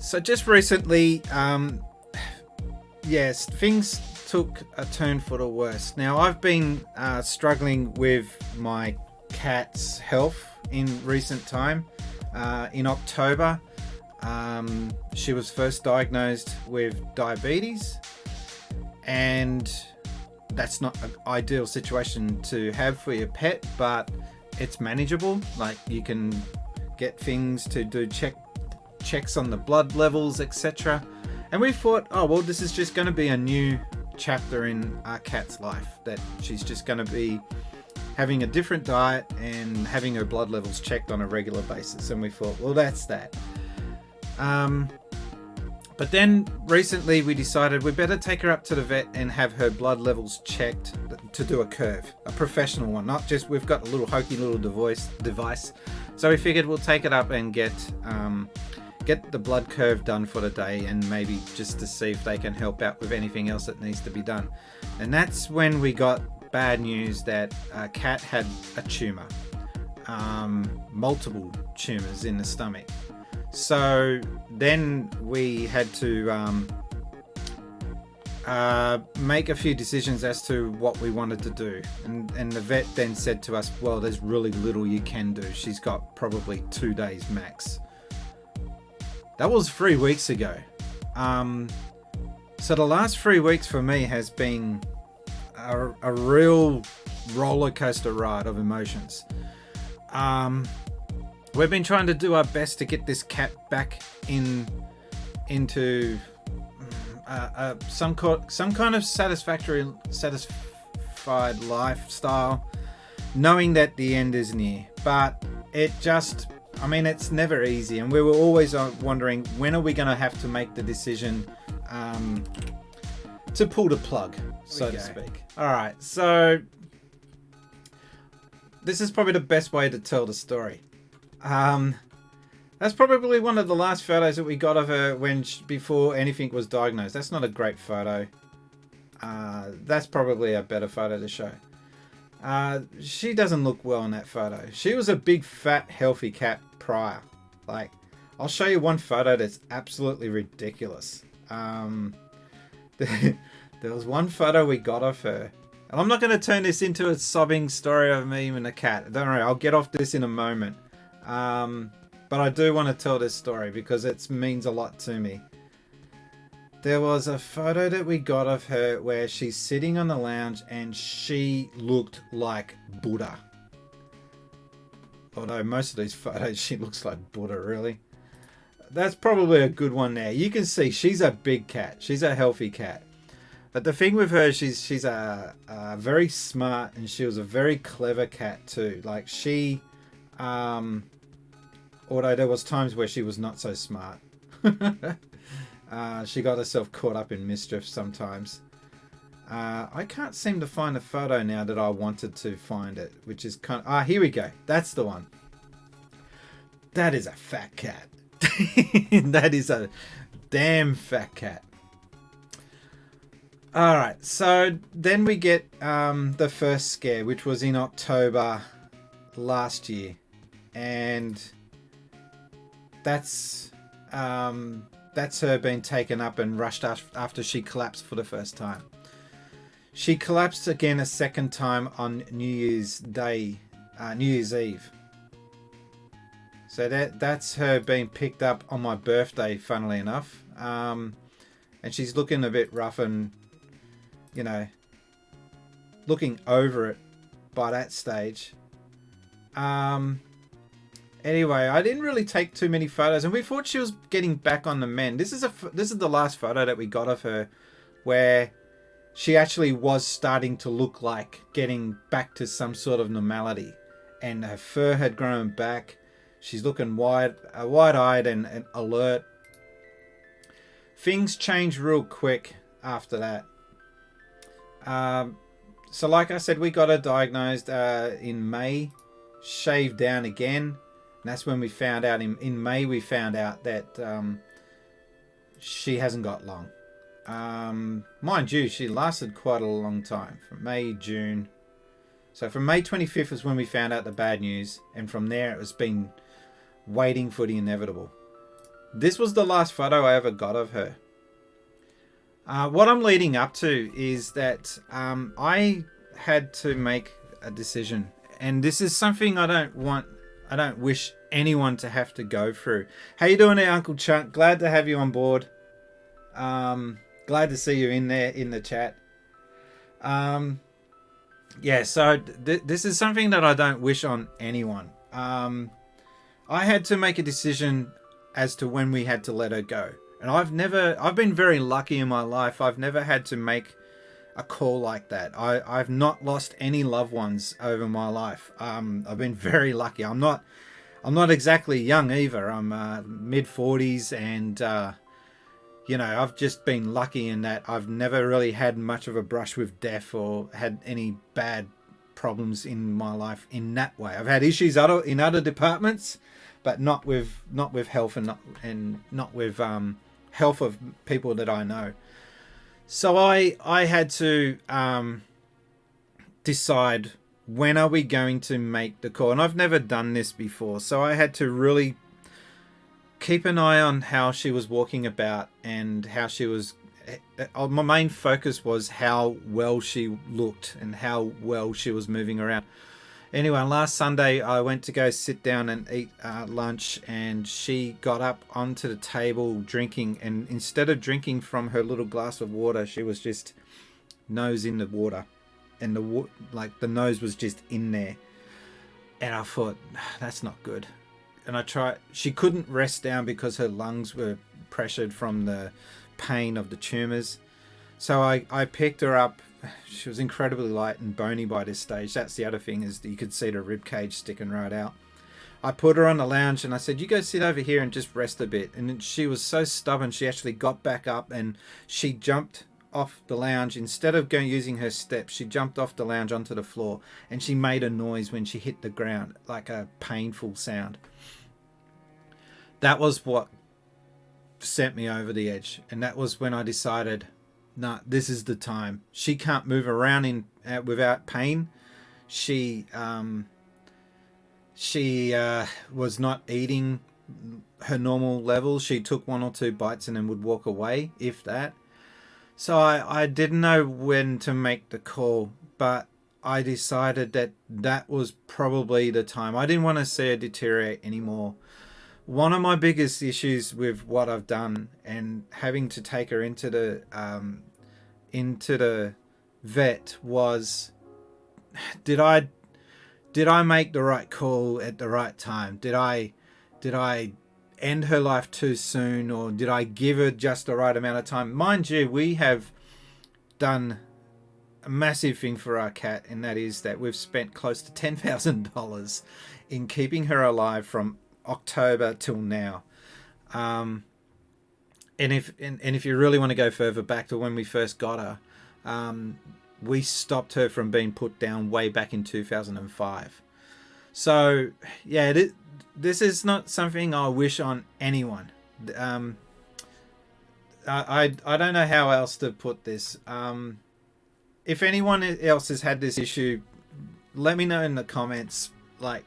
So just recently, yes, things took a turn for the worse. Now, I've been struggling with my cat's health in recent time. In October, she was first diagnosed with diabetes, and that's not an ideal situation to have for your pet, but it's manageable. Like, you can get things to do checks on the blood levels, etc. And we thought, oh well, this is just going to be a new chapter in our cat's life, that she's just going to be having a different diet and having her blood levels checked on a regular basis. And we thought, well, that's that. But then recently we decided we better take her up to the vet and have her blood levels checked to do a curve, a professional one, not just we've got a little hokey little device. So we figured we'll take it up and get the blood curve done for the day, and maybe just to see if they can help out with anything else that needs to be done. And that's when we got bad news that a cat had a tumor, multiple tumors in the stomach. So then we had to make a few decisions as to what we wanted to do. And the vet then said to us, well, there's really little you can do. She's got probably 2 days max. That was 3 weeks ago. So the last 3 weeks for me has been a real roller coaster ride of emotions. We've been trying to do our best to get this cat back into some kind of satisfied lifestyle, knowing that the end is near. But it's never easy, and we were always wondering, when are we going to have to make the decision to pull the plug, so to speak. All right, so this is probably the best way to tell the story. That's probably one of the last photos that we got of her before anything was diagnosed. That's not a great photo. That's probably a better photo to show. She doesn't look well in that photo. She was a big, fat, healthy cat prior. Like, I'll show you one photo that's absolutely ridiculous. There was one photo we got of her. And I'm not going to turn this into a sobbing story of me and a cat. Don't worry, I'll get off this in a moment. But I do want to tell this story because it means a lot to me. There was a photo that we got of her where she's sitting on the lounge and she looked like Buddha. Although most of these photos she looks like Buddha, really. That's probably a good one there. You can see she's a big cat. She's a healthy cat. But the thing with her, she's a very smart, and she was a very clever cat too. Like, she... although there was times where she was not so smart. She got herself caught up in mischief sometimes. I can't seem to find the photo now that I wanted to find it, which is kind of... here we go. That's the one. That is a fat cat. That is a damn fat cat. Alright, so then we get the first scare, which was in October last year. And that's her being taken up and rushed after she collapsed for the first time. She collapsed again a second time on New Year's Eve. So that's her being picked up on my birthday, funnily enough. And she's looking a bit rough and, looking over it by that stage. Anyway, I didn't really take too many photos, and we thought she was getting back on the mend. This is the last photo that we got of her, where she actually was starting to look like getting back to some sort of normality, and her fur had grown back. She's looking wide-eyed and alert. Things changed real quick after that. So like I said, we got her diagnosed in May, shaved down again. And that's when we found out, in May, we found out that she hasn't got long. Mind you, she lasted quite a long time, from May, June. So from May 25th is when we found out the bad news. And from there, it was been waiting for the inevitable. this was the last photo I ever got of her. What I'm leading up to is that I had to make a decision, and this is something I don't wish anyone to have to go through. How you doing there, Uncle Chunk? Glad to have you on board. Glad to see you in there in the chat. Yeah, so this is something that I don't wish on anyone. I had to make a decision as to when we had to let her go. And I've been very lucky in my life. I've never had to make a call like that. I've not lost any loved ones over my life. I've been very lucky. I'm not exactly young either. I'm mid-40s, and I've just been lucky in that I've never really had much of a brush with death or had any bad problems in my life in that way. I've had issues in other departments, but not with health and not with health of people that I know. So I had to decide, when are we going to make the call? And I've never done this before, so I had to really keep an eye on how she was walking about and how she was. My main focus was how well she looked and how well she was moving around. Anyway, last Sunday I went to go sit down and eat lunch, and she got up onto the table drinking, and instead of drinking from her little glass of water, she was just nose in the water, and the nose was just in there. And I thought, that's not good. And I tried. She couldn't rest down because her lungs were pressured from the pain of the tumors. So I picked her up. She was incredibly light and bony by this stage. That's the other thing, is that you could see the rib cage sticking right out. I put her on the lounge and I said, you go sit over here and just rest a bit. And she was so stubborn, she actually got back up and she jumped off the lounge. Instead of using her steps, she jumped off the lounge onto the floor, and she made a noise when she hit the ground, like a painful sound. That was what sent me over the edge, and that was when I decided, nah, this is the time. She can't move around without pain. She was not eating her normal levels. She took 1 or 2 bites and then would walk away, if that. So I didn't know when to make the call, but I decided that was probably the time. I didn't want to see her deteriorate anymore. One of my biggest issues with what I've done and having to take her into the vet was, did I make the right call at the right time? Did I end her life too soon, or did I give her just the right amount of time? Mind you, we have done a massive thing for our cat, and that is that we've spent close to $10,000 in keeping her alive from October till now. And if you really want to go further back to when we first got her, we stopped her from being put down way back in 2005. So yeah, this is not something I wish on anyone. I don't know how else to put this. If anyone else has had this issue, let me know in the comments. Like,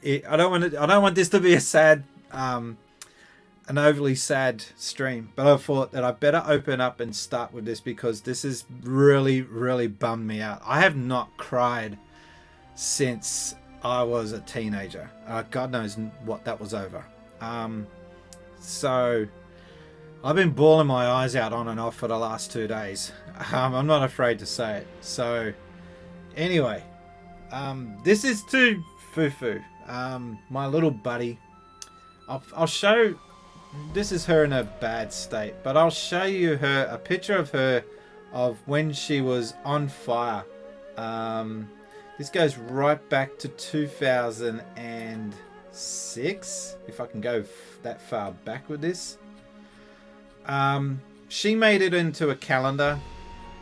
I don't want this to be a sad, an overly sad stream, but I thought that I better open up and start with this, because this has really, really bummed me out. I have not cried since I was a teenager. God knows what that was over. So I've been bawling my eyes out on and off for the last 2 days. I'm not afraid to say it. So anyway, this is to Fufu, my little buddy. I'll show. This is her in a bad state, but I'll show you a picture of her of when she was on fire. This goes right back to 2006, if I can go that far back with this. She made it into a calendar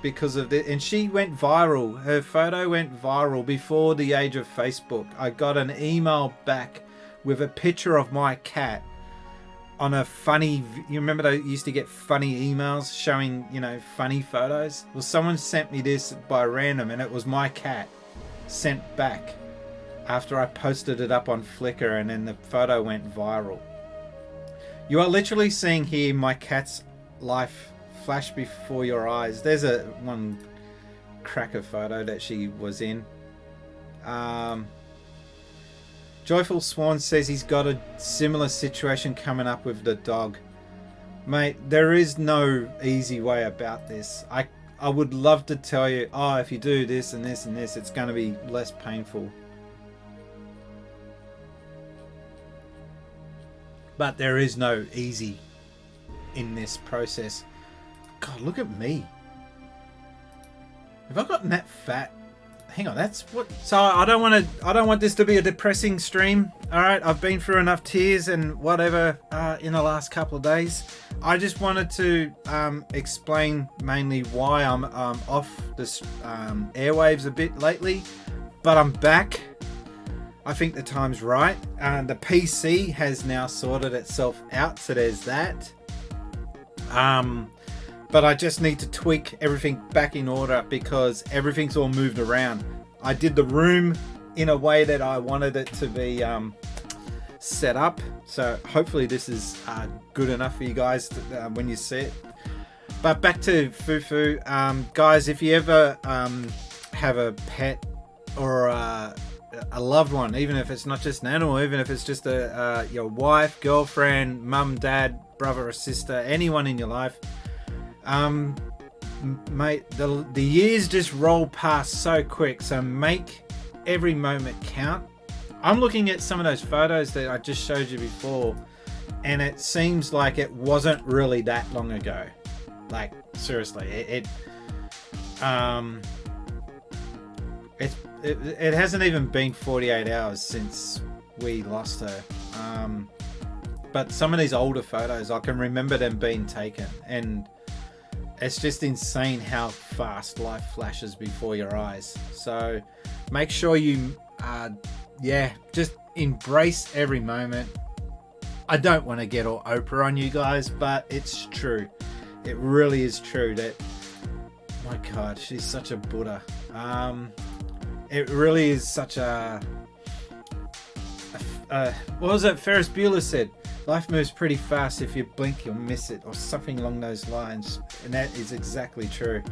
because of this, and she went viral. Her photo went viral before the age of Facebook. I got an email back with a picture of my cat on a funny, you remember they used to get funny emails showing, funny photos? Well, someone sent me this by random, and it was my cat sent back after I posted it up on Flickr, and then the photo went viral. You are literally seeing here my cat's life flash before your eyes. There's a one cracker photo that she was in. Joyful Swan says he's got a similar situation coming up with the dog. Mate, there is no easy way about this. I would love to tell you, oh, if you do this and this and this, it's going to be less painful. But there is no easy in this process. God, look at me. Have I gotten that fat? Hang on, that's what. So I don't want this to be a depressing stream. All right, I've been through enough tears and whatever in the last couple of days. I just wanted to explain mainly why I'm off the airwaves a bit lately, but I'm back. I think the time's right. The PC has now sorted itself out, so there's that. But I just need to tweak everything back in order because everything's all moved around. I did the room in a way that I wanted it to be set up. So hopefully this is good enough for you guys to, when you see it. But back to Fufu. Guys, if you ever have a pet or a loved one, even if it's not just an animal, even if it's just your wife, girlfriend, mum, dad, brother or sister, anyone in your life, mate, the years just roll past so quick, so make every moment count. I'm looking at some of those photos that I just showed you before, and it seems like it wasn't really that long ago. Like, seriously, it hasn't even been 48 hours since we lost her. But some of these older photos, I can remember them being taken, and it's just insane how fast life flashes before your eyes. So make sure you, just embrace every moment. I don't want to get all Oprah on you guys, but it's true. It really is true that, my God, she's such a Buddha. It really is such a what was it Ferris Bueller said? Life moves pretty fast. If you blink, you'll miss it, or something along those lines. And that is exactly true.